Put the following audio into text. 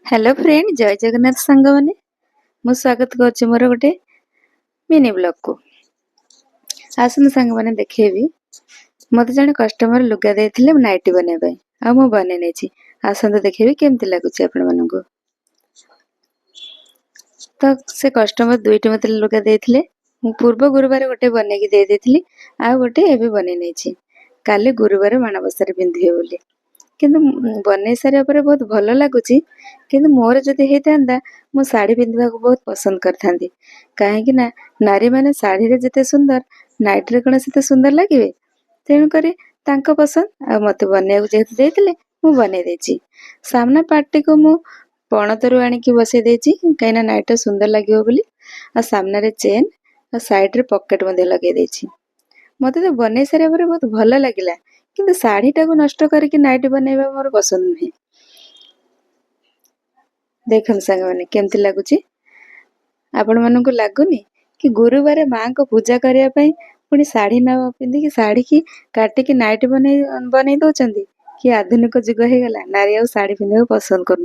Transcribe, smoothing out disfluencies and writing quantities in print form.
Hello friend जय जगन्नाथ सांग मैंने मु स्वागत कर मोर गोटे मिनी ब्लॉग को आसन सांग मैंने देखेबी मत जड़े कस्टमर लुगा देते नाइटी बनवाई आ बन आसत देखेबी केमती लगुच आपण मानक तो से कस्टमर दुईटी मत लुगा देते पूर्व गुरुवार गोटे बनईकी देती आ गोटे एवं बनई काली गुरुवार माणबसार पिंधे बोली किंतु बनई सारा पर बहुत भल लगुच किंतु मोर जदि होता मु शाढ़ी पिंधा बहुत पसंद करता कहीं नारी मैंने शाढ़ी रे जिते सुंदर नाइट रे कौन से सुंदर लगे तेणुक पसंद आ मत बनवाक जेहेतु देते मु बनई सामना पार्टी को मु पणतरु आणिकी बसई कहीं नाइट सुंदर लगे बोली आ सामने चेन आ साइड रे पॉकेट लगे मत तो बनई सारा पर बहुत भल लगिला किंतु शाढ़ी टाक नष्ट करके नाइट बनवा मोर पसंद नुहे। देखन सांग मैंने केमती लगुच आपण मानक लगुनि कि गुरुवार माँ को पूजा करने पुणी शाढ़ी न पिंधिकी शाढ़ी की काटिकी नाइट बनई दौरान कि आधुनिक जुग हो गला नारी आ शाढ़ी पिंधा पसंद कर।